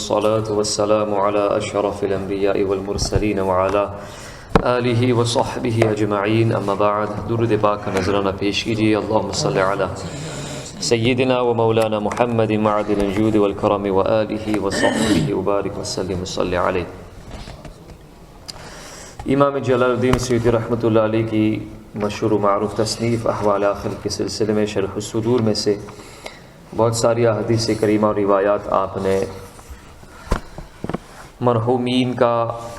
والصلاة والسلام على أشرف الأنبياء والمرسلين وعلى آله وصحبه أجمعين اما بعد درود پاک کا نذرانہ پیش کیجیے۔ اللهم صل على سيدنا ومولانا محمد معدن الجود والكرم وآله وصحبه وبارك وسلم وصل عليه۔ امام جلال الدین سیوطی رحمۃ اللہ علیہ کی مشہور و معروف تصنیف احوال آخر کے سلسلے میں شرح الصدور میں سے بہت ساری احادیث کریمہ اور روایات آپ نے مرحومین کا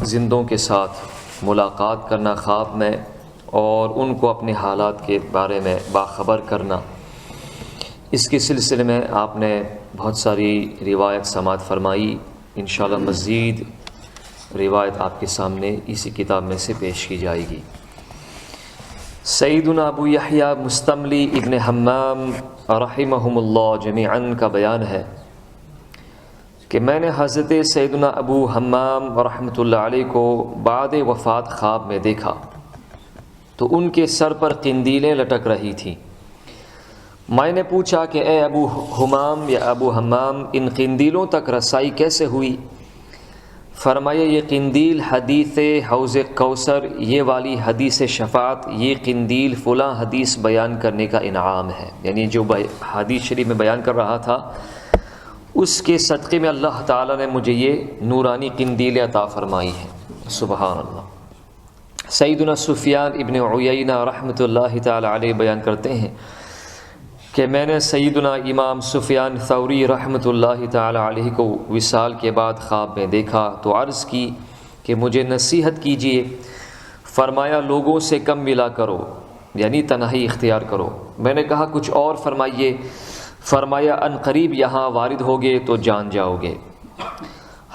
زندوں کے ساتھ ملاقات کرنا خواب میں اور ان کو اپنے حالات کے بارے میں باخبر کرنا، اس کے سلسلے میں آپ نے بہت ساری روایت سماعت فرمائی۔ انشاءاللہ مزید روایت آپ کے سامنے اسی کتاب میں سے پیش کی جائے گی۔ سیدنا ابو یحییٰ مستملی ابن حمام رحمہم اللہ جمیعاً کا بیان ہے کہ میں نے حضرت سیدنا ابو حمام رحمۃ اللہ علیہ کو بعد وفات خواب میں دیکھا تو ان کے سر پر قندیلیں لٹک رہی تھیں۔ میں نے پوچھا کہ اے ابو حمام یا ابو حمام، ان قندیلوں تک رسائی کیسے ہوئی؟ فرمایا یہ قندیل حدیث حوض کوثر، یہ والی حدیث شفاعت، یہ قندیل فلاں حدیث بیان کرنے کا انعام ہے، یعنی جو حدیث شریف میں بیان کر رہا تھا اس کے صدقے میں اللہ تعالیٰ نے مجھے یہ نورانی قندیل عطا فرمائی ہے۔ سبحان اللہ۔ سیدنا سفیان ابن عیینہ رحمۃ اللہ تعالی علیہ بیان کرتے ہیں کہ میں نے سیدنا امام سفیان ثوری رحمۃ اللہ تعالی علیہ کو وصال کے بعد خواب میں دیکھا تو عرض کی کہ مجھے نصیحت کیجیے۔ فرمایا لوگوں سے کم ملا کرو، یعنی تنہائی اختیار کرو۔ میں نے کہا کچھ اور فرمائیے۔ فرمایا ان قریب یہاں وارد ہوگے تو جان جاؤ گے۔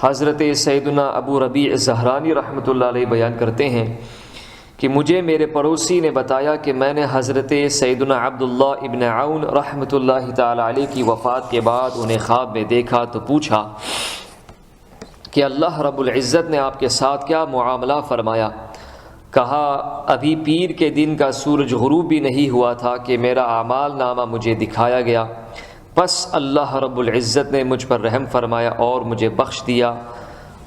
حضرت سیدنا ابو ربیع زہرانی رحمۃ اللہ علیہ بیان کرتے ہیں کہ مجھے میرے پڑوسی نے بتایا کہ میں نے حضرت سیدنا عبداللہ ابن عون رحمۃ اللہ تعالی علیہ کی وفات کے بعد انہیں خواب میں دیکھا تو پوچھا کہ اللہ رب العزت نے آپ کے ساتھ کیا معاملہ فرمایا؟ کہا ابھی پیر کے دن کا سورج غروب بھی نہیں ہوا تھا کہ میرا اعمال نامہ مجھے دکھایا گیا، پس اللہ رب العزت نے مجھ پر رحم فرمایا اور مجھے بخش دیا۔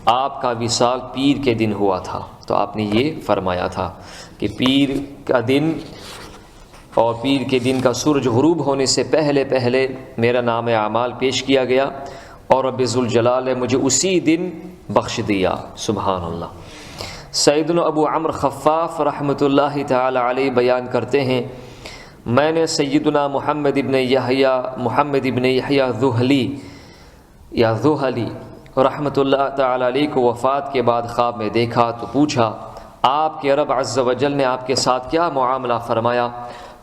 آپ کا وصال پیر کے دن ہوا تھا، تو آپ نے یہ فرمایا تھا کہ پیر کا دن اور پیر کے دن کا سورج غروب ہونے سے پہلے میرا نام اعمال پیش کیا گیا اور رب ذوالجلال نے مجھے اسی دن بخش دیا۔ سبحان اللہ۔ سیدنا ابو عمرو خفاف رحمۃ اللہ تعالی علیہ بیان کرتے ہیں میں نے سیدنا محمد ابن یحییٰ ذوہلی رحمۃ اللہ تعالی علیہ کو وفات کے بعد خواب میں دیکھا تو پوچھا آپ کے رب عز و جل نے آپ کے ساتھ کیا معاملہ فرمایا؟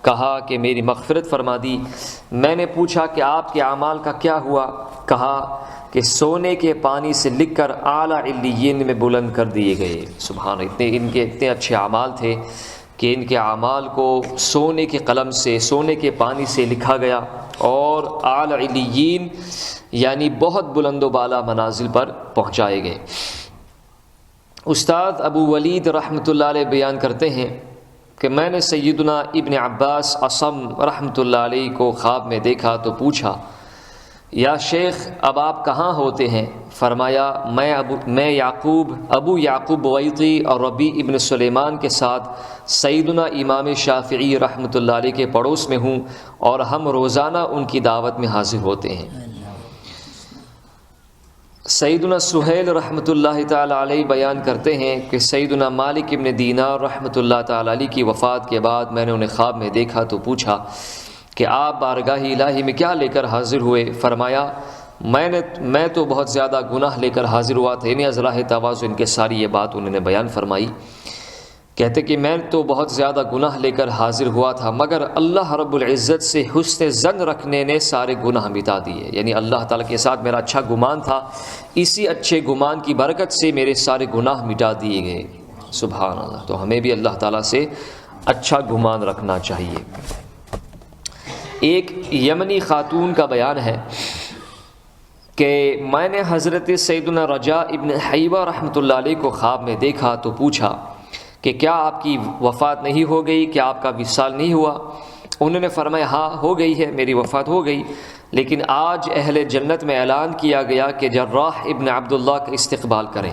کہا کہ میری مغفرت فرما دی۔ میں نے پوچھا کہ آپ کے اعمال کا کیا ہوا؟ کہا کہ سونے کے پانی سے لکھ کر اعلیٰ علیین میں بلند کر دیے گئے۔ سبحان اللہ، ان کے اتنے اچھے اعمال تھے کہ ان کے اعمال کو سونے کے قلم سے، سونے کے پانی سے لکھا گیا اور اعلیٰ علیین یعنی بہت بلند و بالا منازل پر پہنچائے گئے۔ استاد ابو ولید رحمۃ اللہ علیہ بیان کرتے ہیں کہ میں نے سیدنا ابن عباس اصم رحمۃ اللہ علیہ کو خواب میں دیکھا تو پوچھا یا شیخ اب آپ کہاں ہوتے ہیں؟ فرمایا میں ابو یعقوب بویطی اور ربیع ابن سلیمان کے ساتھ سیدنا امام شافعی رحمۃ اللہ علیہ کے پڑوس میں ہوں اور ہم روزانہ ان کی دعوت میں حاضر ہوتے ہیں۔ سیدنا سہیل رحمۃ اللہ تعالی علیہ بیان کرتے ہیں کہ سیدنا مالک ابن دینار رحمۃ اللہ تعالی علیہ کی وفات کے بعد میں نے انہیں خواب میں دیکھا تو پوچھا کہ آپ بارگاہ الہی میں کیا لے کر حاضر ہوئے؟ فرمایا میں تو بہت زیادہ گناہ لے کر حاضر ہوا تھا، یعنی از راہ تواضع ان کے ساری یہ بات انہوں نے بیان فرمائی۔ کہتے کہ میں تو بہت زیادہ گناہ لے کر حاضر ہوا تھا مگر اللہ رب العزت سے حسن ظن رکھنے نے سارے گناہ مٹا دیے، یعنی اللہ تعالیٰ کے ساتھ میرا اچھا گمان تھا، اسی اچھے گمان کی برکت سے میرے سارے گناہ مٹا دیے گئے۔ سبحان اللہ۔ تو ہمیں بھی اللہ تعالیٰ سے اچھا گمان رکھنا چاہیے۔ ایک یمنی خاتون کا بیان ہے کہ میں نے حضرت سیدنا رجاء ابن حیوہ رحمۃ اللہ علیہ کو خواب میں دیکھا تو پوچھا کہ کیا آپ کی وفات نہیں ہو گئی، کیا آپ کا وصال نہیں ہوا؟ انہوں نے فرمایا ہاں ہو گئی ہے، میری وفات ہو گئی، لیکن آج اہل جنت میں اعلان کیا گیا کہ جراح ابن عبداللہ کا استقبال کریں۔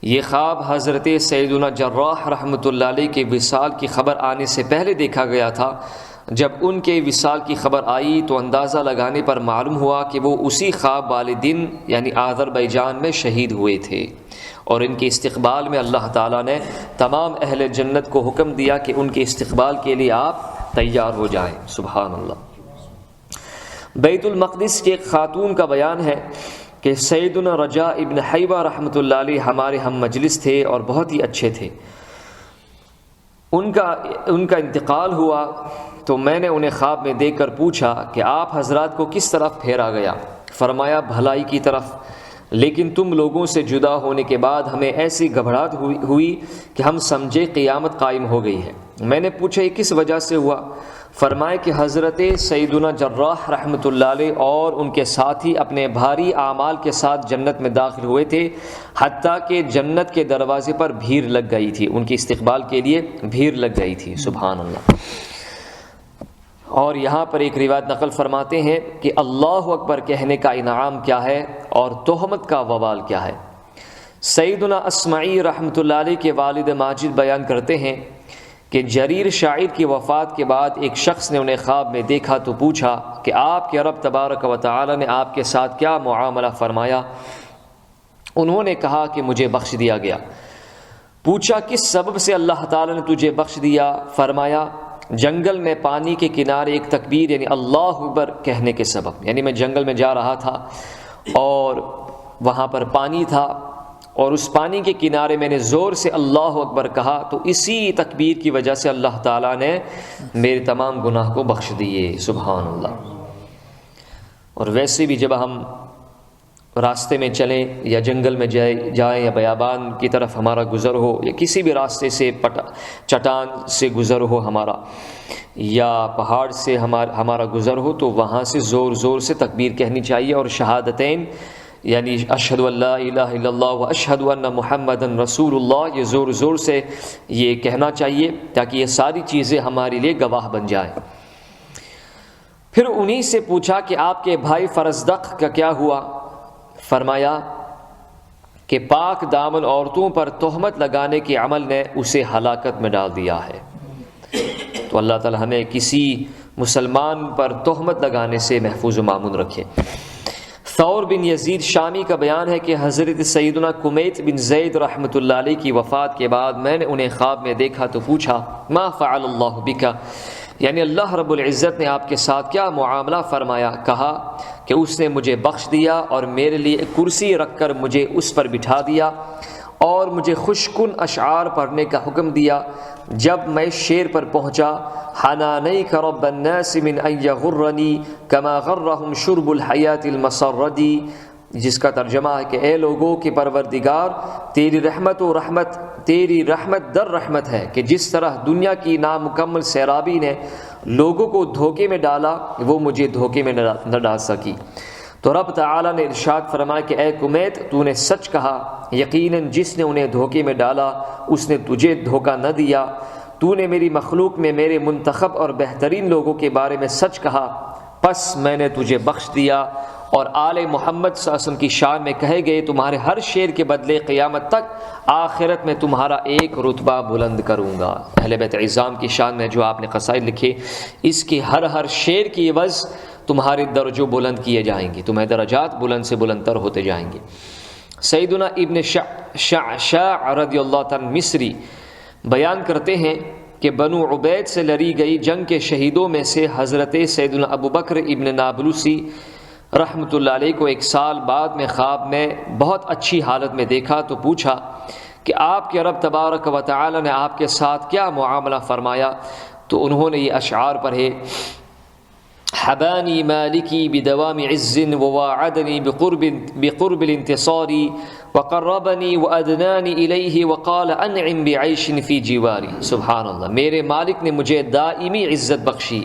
یہ خواب حضرت سیدنا جراح رحمۃ اللہ علیہ کے وصال کی خبر آنے سے پہلے دیکھا گیا تھا۔ جب ان کے وصال کی خبر آئی تو اندازہ لگانے پر معلوم ہوا کہ وہ اسی خواب والے دن یعنی آذربائیجان میں شہید ہوئے تھے، اور ان کے استقبال میں اللہ تعالیٰ نے تمام اہل جنت کو حکم دیا کہ ان کے استقبال کے لیے آپ تیار ہو جائیں۔ سبحان اللہ۔ بیت المقدس کی ایک خاتون کا بیان ہے کہ سیدنا رجاء ابن حیوہ رحمۃ اللہ علیہ ہمارے ہم مجلس تھے اور بہت ہی اچھے تھے۔ ان کا انتقال ہوا تو میں نے انہیں خواب میں دیکھ کر پوچھا کہ آپ حضرات کو کس طرف پھیرا گیا؟ فرمایا بھلائی کی طرف، لیکن تم لوگوں سے جدا ہونے کے بعد ہمیں ایسی گھبراہٹ ہوئی کہ ہم سمجھے قیامت قائم ہو گئی ہے۔ میں نے پوچھا یہ کس وجہ سے ہوا؟ فرمائے کہ حضرت سیدنا جراح رحمۃ اللہ علیہ اور ان کے ساتھی اپنے بھاری اعمال کے ساتھ جنت میں داخل ہوئے تھے، حتیٰ کہ جنت کے دروازے پر بھیڑ لگ گئی تھی، ان کے استقبال کے لیے بھیڑ لگ گئی تھی۔ سبحان اللہ۔ اور یہاں پر ایک روایت نقل فرماتے ہیں کہ اللہ اکبر کہنے کا انعام کیا ہے اور تہمت کا وبال کیا ہے۔ سیدنا اسمعی رحمۃ اللہ علیہ کے والد ماجد بیان کرتے ہیں کہ جریر شاعر کی وفات کے بعد ایک شخص نے انہیں خواب میں دیکھا تو پوچھا کہ آپ کے رب تبارک و تعالی نے آپ کے ساتھ کیا معاملہ فرمایا؟ انہوں نے کہا کہ مجھے بخش دیا گیا۔ پوچھا کس سبب سے اللہ تعالی نے تجھے بخش دیا؟ فرمایا جنگل میں پانی کے کنارے ایک تکبیر یعنی اللہ اکبر کہنے کے سبب، یعنی میں جنگل میں جا رہا تھا اور وہاں پر پانی تھا اور اس پانی کے کنارے میں نے زور سے اللہ اکبر کہا تو اسی تکبیر کی وجہ سے اللہ تعالیٰ نے میرے تمام گناہ کو بخش دیے۔ سبحان اللہ۔ اور ویسے بھی جب ہم راستے میں چلیں یا جنگل میں جائیں یا بیابان کی طرف ہمارا گزر ہو یا کسی بھی راستے سے چٹان سے گزر ہو ہمارا یا پہاڑ سے ہمارا گزر ہو تو وہاں سے زور زور سے تکبیر کہنی چاہیے، اور شہادتین یعنی اشہد ان لا الہ الا اللہ و اشہد ان محمد رسول اللہ، یہ زور زور سے یہ کہنا چاہیے تاکہ یہ ساری چیزیں ہمارے لیے گواہ بن جائیں۔ پھر انہی سے پوچھا کہ آپ کے بھائی فرزدق کا کیا ہوا؟ فرمایا کہ پاک دامن عورتوں پر تہمت لگانے کے عمل نے اسے ہلاکت میں ڈال دیا ہے۔ تو اللہ تعالی ہمیں کسی مسلمان پر تہمت لگانے سے محفوظ و مامون رکھے۔ ثور بن یزید شامی کا بیان ہے کہ حضرت سیدنا کمیت بن زید رحمۃ اللہ علیہ کی وفات کے بعد میں نے انہیں خواب میں دیکھا تو پوچھا ما فعل اللہ بک، یعنی اللہ رب العزت نے آپ کے ساتھ کیا معاملہ فرمایا؟ کہا کہ اس نے مجھے بخش دیا اور میرے لیے ایک کرسی رکھ کر مجھے اس پر بٹھا دیا اور مجھے خوشکن اشعار پڑھنے کا حکم دیا۔ جب میں شعر پر پہنچا حنانیک رب الناس من ان یغرنی کما غرہم شرب الحیات المسردی، جس کا ترجمہ ہے کہ اے لوگوں کے پروردگار تیری رحمت در رحمت ہے کہ جس طرح دنیا کی نامکمل سیرابی نے لوگوں کو دھوکے میں ڈالا وہ مجھے دھوکے میں نہ ڈال سکی۔ تو رب تعالیٰ نے ارشاد فرمایا کہ اے کمیت تو نے سچ کہا، یقیناً جس نے انہیں دھوکے میں ڈالا اس نے تجھے دھوکہ نہ دیا۔ تو نے میری مخلوق میں میرے منتخب اور بہترین لوگوں کے بارے میں سچ کہا، پس میں نے تجھے بخش دیا۔ اور آل محمد صلی اللہ علیہ وسلم کی شان میں کہے گئے تمہارے ہر شعر کے بدلے قیامت تک آخرت میں تمہارا ایک رتبہ بلند کروں گا۔ اہل بیت اعظام کی شان میں جو آپ نے قصائد لکھے اس کے ہر شعر کی عوض تمہارے درجوں بلند کیے جائیں گے، تمہارے درجات بلند سے بلند تر ہوتے جائیں گے۔ سیدنا ابن شعشاع رضی اللہ تعالیٰ مصری بیان کرتے ہیں کہ بنو عبید سے لڑی گئی جنگ کے شہیدوں میں سے حضرت سیدنا ابو بکر ابن نابلسی رحمۃ اللہ علیہ کو ایک سال بعد میں خواب میں بہت اچھی حالت میں دیکھا تو پوچھا کہ آپ کے رب تبارک و تعالی نے آپ کے ساتھ کیا معاملہ فرمایا؟ تو انہوں نے یہ اشعار پڑھے حبانی مالکی بدوام عز وواعدنی بقرب الانتصار وقربنی وادنانی الیہ وقال انعم بعیش فی جواری۔ سبحان اللہ، میرے مالک نے مجھے دائمی عزت بخشی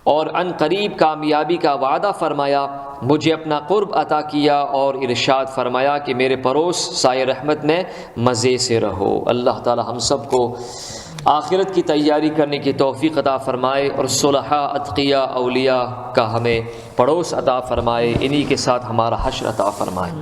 اور ان قریب کامیابی کا وعدہ فرمایا، مجھے اپنا قرب عطا کیا اور ارشاد فرمایا کہ میرے پڑوس سائے رحمت میں مزے سے رہو۔ اللہ تعالی ہم سب کو آخرت کی تیاری کرنے کی توفیق عطا فرمائے، اور صلحاء، اتقیاء، اولیاء کا ہمیں پڑوس عطا فرمائے، انہی کے ساتھ ہمارا حشر عطا فرمائے۔